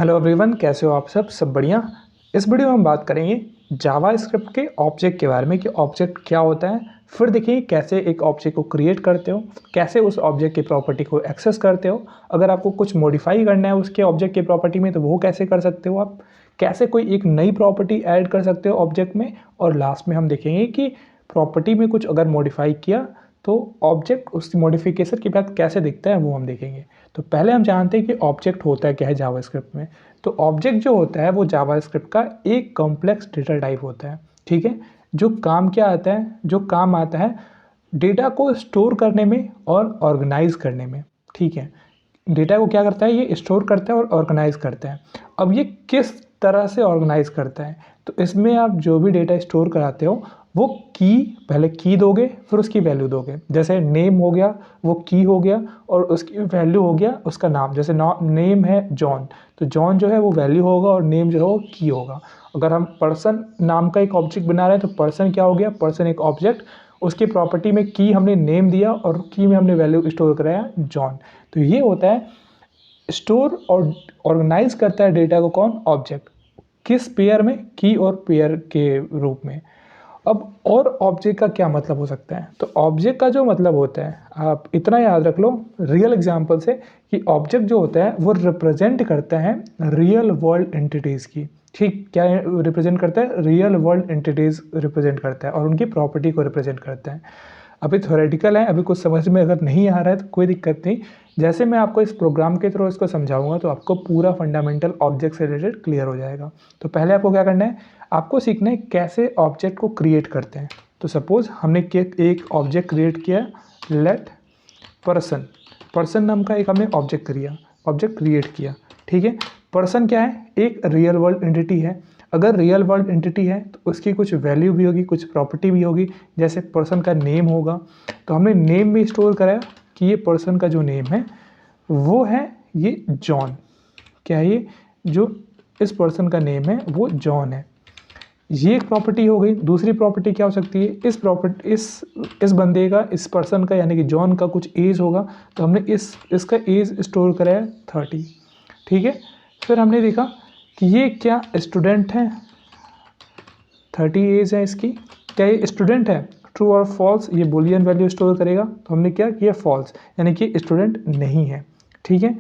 Hello everyone, कैसे हो आप सब बढ़िया। इस वीडियो में हम बात करेंगे जावा स्क्रिप्ट के ऑब्जेक्ट के बारे में कि ऑब्जेक्ट क्या होता है। फिर देखिए कैसे एक ऑब्जेक्ट को क्रिएट करते हो, कैसे उस ऑब्जेक्ट की प्रॉपर्टी को एक्सेस करते हो। अगर आपको कुछ मॉडिफाई करना है उसके ऑब्जेक्ट की प्रॉपर्टी में तो वो कैसे कर सकते हो आप, कैसे कोई एक नई प्रॉपर्टी ऐड कर सकते हो ऑब्जेक्ट में। और लास्ट में हम देखेंगे कि प्रॉपर्टी में कुछ अगर मॉडिफाई किया तो ऑब्जेक्ट उस मॉडिफिकेशन के बाद कैसे दिखता है वो हम देखेंगे। तो पहले हम जानते हैं कि ऑब्जेक्ट होता क्या है जावास्क्रिप्ट में। तो ऑब्जेक्ट जो होता है वो जावास्क्रिप्ट का एक कॉम्प्लेक्स डेटा टाइप होता है, ठीक है। जो काम क्या आता है, जो काम आता है डेटा को स्टोर करने में और ऑर्गेनाइज करने में, ठीक है। डेटा को क्या करता है, ये स्टोर करता है और ऑर्गेनाइज करता है। अब ये किस तरह से ऑर्गेनाइज करता है, तो इसमें आप जो भी डेटा स्टोर कराते हो वो की, पहले की दोगे फिर उसकी वैल्यू दोगे। जैसे नेम हो गया वो की हो गया और उसकी वैल्यू हो गया उसका नाम। जैसे नेम है जॉन, तो जॉन जो है वो वैल्यू होगा और नेम जो है वो की होगा। अगर हम पर्सन नाम का एक ऑब्जेक्ट बना रहे हैं तो पर्सन क्या हो गया, पर्सन एक ऑब्जेक्ट, उसकी प्रॉपर्टी में की हमने नेम दिया और की में हमने वैल्यू स्टोर कराया जॉन। तो ये होता है स्टोर और ऑर्गेनाइज करता है डेटा को कौन, ऑब्जेक्ट। किस पेयर में, की और पेयर के रूप में। अब और ऑब्जेक्ट का क्या मतलब हो सकता है, तो ऑब्जेक्ट का जो मतलब होता है आप इतना याद रख लो रियल एग्जांपल से कि ऑब्जेक्ट जो होता है वो रिप्रेजेंट करता है रियल वर्ल्ड एंटिटीज़ की। ठीक, क्या रिप्रेजेंट करता है, रियल वर्ल्ड एंटिटीज़ रिप्रेजेंट करता है और उनकी प्रॉपर्टी को रिप्रेजेंट करता है। अभी थ्योरेटिकल है, अभी कुछ समझ में अगर नहीं आ रहा है तो कोई दिक्कत नहीं। जैसे मैं आपको इस प्रोग्राम के थ्रू इसको समझाऊंगा तो आपको पूरा फंडामेंटल ऑब्जेक्ट से रिलेटेड क्लियर हो जाएगा। तो पहले आपको क्या करना है, आपको सीखना है कैसे ऑब्जेक्ट को क्रिएट करते हैं। तो सपोज हमने एक ऑब्जेक्ट क्रिएट किया, लेट पर्सन, पर्सन नाम का एक हमने ऑब्जेक्ट क्रिएट किया, ठीक है। पर्सन क्या है, एक रियल वर्ल्ड एंटिटी है। अगर रियल वर्ल्ड एंटिटी है तो उसकी कुछ वैल्यू भी होगी, कुछ प्रॉपर्टी भी होगी। जैसे पर्सन का नेम होगा तो हमने नेम भी स्टोर कराया कि ये पर्सन का जो नेम है वो है ये जॉन। क्या है ये, जो इस पर्सन का नेम है वो जॉन है। ये एक प्रॉपर्टी हो गई। दूसरी प्रॉपर्टी क्या हो सकती है, इस बंदे का, इस पर्सन का यानी कि जॉन का कुछ एज होगा तो हमने इसका एज स्टोर कराया 30, ठीक है। फिर हमने देखा कि ये क्या स्टूडेंट है, 30 एज है इसकी, क्या ये स्टूडेंट है, ट्रू और फॉल्स, ये बुलियन वैल्यू स्टोर करेगा। तो हमने क्या किया, फॉल्स, यानी कि स्टूडेंट नहीं है, ठीक है।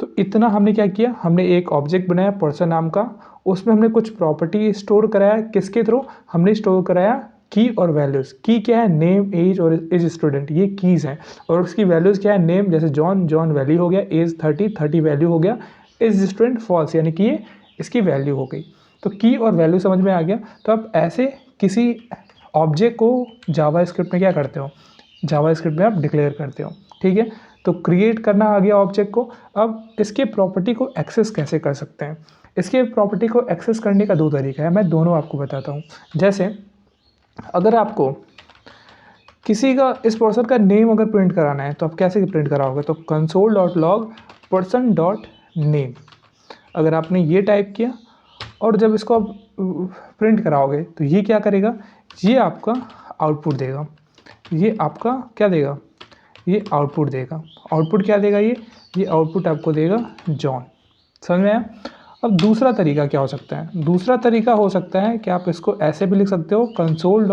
तो इतना हमने क्या किया, हमने एक ऑब्जेक्ट बनाया पर्सन नाम का, उसमें हमने कुछ प्रॉपर्टी स्टोर कराया। किसके थ्रू, हमने स्टोर कराया की और वैल्यूज़। की क्या है, नेम, एज और एज स्टूडेंट, ये कीज़ हैं। और उसकी वैल्यूज़ क्या है, नेम जैसे जॉन, जॉन वैल्यू हो गया, एज 30, 30 वैल्यू हो गया, एज स्टूडेंट फॉल्स, यानी कि ये इसकी वैल्यू हो गई। तो की और वैल्यू समझ में आ गया। तो आप ऐसे किसी ऑब्जेक्ट को जावा स्क्रिप्ट में क्या करते हो, जावा स्क्रिप्ट में आप डिक्लेयर करते हो, ठीक है। तो क्रिएट करना आ गया ऑब्जेक्ट को। अब इसके प्रॉपर्टी को एक्सेस कैसे कर सकते हैं, इसके प्रॉपर्टी को एक्सेस करने का दो तरीका है, मैं दोनों आपको बताता हूँ। जैसे अगर आपको किसी का, इस पर्सन का नेम अगर प्रिंट कराना है तो आप कैसे प्रिंट कराओगे, तो console dot log person dot name, अगर आपने ये टाइप किया और जब इसको आप प्रिंट कराओगे तो ये क्या करेगा, ये आपका आउटपुट देगा। ये आपका क्या देगा, ये आउटपुट देगा। आउटपुट क्या देगा, ये आउटपुट आपको देगा जॉन। समझ में आया। अब दूसरा तरीका क्या हो सकता है, दूसरा तरीका हो सकता है कि आप इसको ऐसे भी लिख सकते हो, कंसोल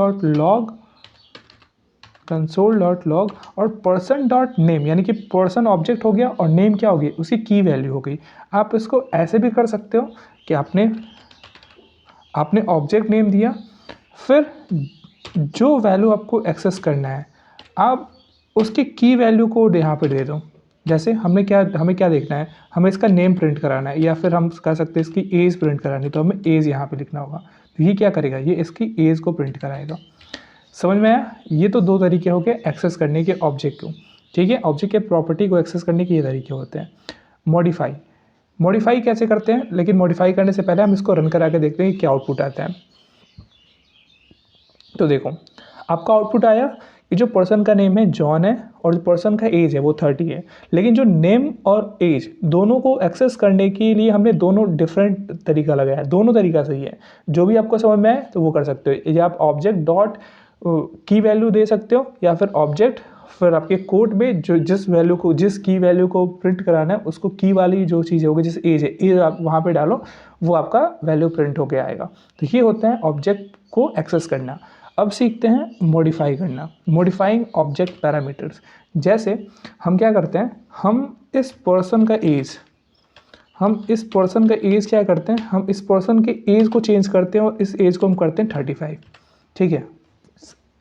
डॉट लॉग और पर्सन डॉट नेम, यानी कि पर्सन ऑब्जेक्ट हो गया और नेम क्या होगी, उसकी की वैल्यू हो गई। आप इसको ऐसे भी कर सकते हो कि आपने ऑब्जेक्ट नेम दिया, फिर जो वैल्यू आपको एक्सेस करना है आप उसकी की वैल्यू को यहाँ पे दे दो। जैसे हमें क्या देखना है, हमें इसका नेम प्रिंट कराना है या फिर हम कह सकते हैं इसकी एज प्रिंट करानी है, तो हमें एज यहाँ पे लिखना होगा। तो ये क्या करेगा, ये इसकी एज को प्रिंट कराएगा। समझ में आया। ये तो दो तरीके हो गए एक्सेस करने के ऑब्जेक्ट को, ठीक है। ऑब्जेक्ट के प्रॉपर्टी को एक्सेस करने के ये तरीके होते हैं। मॉडिफाई कैसे करते हैं, लेकिन मॉडिफाई करने से पहले हम इसको रन करा के देखते हैं कि क्या आउटपुट आता है। तो देखो आपका आउटपुट आया कि जो पर्सन का नेम है जॉन है और जो पर्सन का एज है वो 30 है। लेकिन जो नेम और एज दोनों को एक्सेस करने के लिए हमने दोनों डिफरेंट तरीका लगाया है। दोनों तरीका सही है, जो भी आपको समझ में आए तो वो कर सकते हो। या आप ऑब्जेक्ट डॉट की वैल्यू दे सकते हो या फिर ऑब्जेक्ट फिर आपके कोड में जो जिस की वैल्यू को प्रिंट कराना है उसको की वाली जो चीज़ होगी, जिस एज है एज आप वहाँ पे डालो, वो आपका वैल्यू प्रिंट होके आएगा। तो ये होता है ऑब्जेक्ट को एक्सेस करना। अब सीखते हैं मॉडिफाई करना, मॉडिफाइंग ऑब्जेक्ट पैरामीटर्स। जैसे हम क्या करते हैं, हम इस पर्सन का एज क्या करते हैं, हम इस पर्सन के एज को चेंज करते हैं और इस एज को हम करते हैं 35। ठीक है,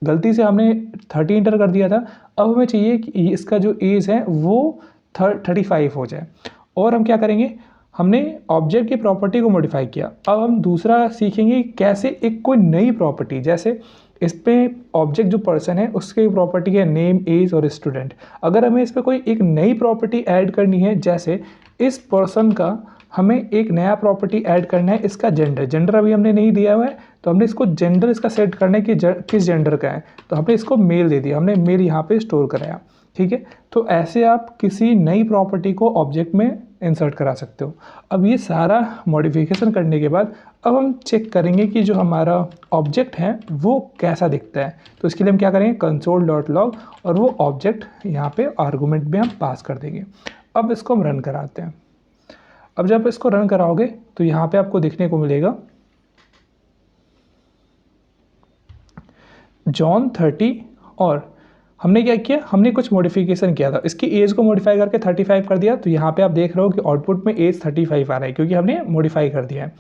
गलती से हमने 30 इंटर कर दिया था, अब हमें चाहिए कि इसका जो एज है वो 35 हो जाए। और हम क्या करेंगे, हमने ऑब्जेक्ट की प्रॉपर्टी को मॉडिफाई किया। अब हम दूसरा सीखेंगे कैसे एक कोई नई प्रॉपर्टी, जैसे इस पे ऑब्जेक्ट जो पर्सन है उसके प्रॉपर्टी है नेम, एज और स्टूडेंट। अगर हमें इस पर कोई एक नई प्रॉपर्टी ऐड करनी है, जैसे इस पर्सन का हमें एक नया प्रॉपर्टी ऐड करना है, इसका जेंडर अभी हमने नहीं दिया हुआ है, तो हमने इसको जेंडर इसका सेट करना है कि किस जेंडर का है, तो हमने इसको मेल दे दिया, हमने मेल यहाँ पे स्टोर कराया। ठीक है, तो ऐसे आप किसी नई प्रॉपर्टी को ऑब्जेक्ट में इंसर्ट करा सकते हो। अब ये सारा मॉडिफिकेशन करने के बाद अब हम चेक करेंगे कि जो हमारा ऑब्जेक्ट है वो कैसा दिखता है। तो इसके लिए हम क्या करेंगे, console.log और वो ऑब्जेक्ट यहाँ पे आर्गूमेंट में हम पास कर देंगे। अब इसको हम रन कराते हैं। अब जब इसको रन कराओगे तो यहाँ पे आपको देखने को मिलेगा जॉन 30, और हमने क्या किया, हमने कुछ मॉडिफिकेशन किया था, इसकी एज को मॉडिफाई करके 35 कर दिया। तो यहाँ पे आप देख रहे हो कि आउटपुट में एज 35 आ रहा है क्योंकि हमने मॉडिफाई कर दिया है।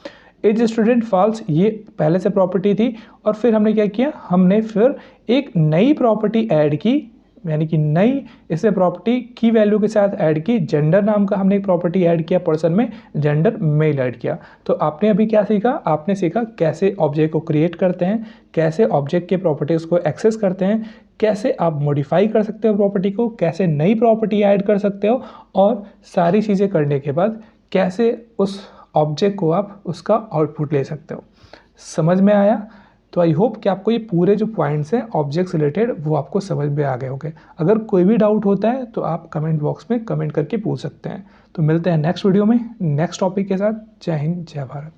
एज स्टूडेंट फॉल्स, ये पहले से प्रॉपर्टी थी, और फिर हमने क्या किया, हमने फिर एक नई प्रॉपर्टी ऐड की, यानी कि नई इससे प्रॉपर्टी की वैल्यू के साथ ऐड की। जेंडर नाम का हमने एक प्रॉपर्टी ऐड किया, पर्सन में जेंडर मेल ऐड किया। तो आपने अभी क्या सीखा, आपने सीखा कैसे ऑब्जेक्ट को क्रिएट करते हैं, कैसे ऑब्जेक्ट के प्रॉपर्टीज़ को एक्सेस करते हैं, कैसे आप मॉडिफाई कर सकते हो प्रॉपर्टी को, कैसे नई प्रॉपर्टी ऐड कर सकते हो, और सारी चीज़ें करने के बाद कैसे उस ऑब्जेक्ट को आप उसका आउटपुट ले सकते हो। समझ में आया? तो आई होप कि आपको ये पूरे जो पॉइंट्स हैं ऑब्जेक्ट्स रिलेटेड वो आपको समझ में आ गए होंगे। अगर कोई भी डाउट होता है तो आप कमेंट बॉक्स में कमेंट करके पूछ सकते हैं। तो मिलते हैं नेक्स्ट वीडियो में नेक्स्ट टॉपिक के साथ। जय हिंद, जय भारत।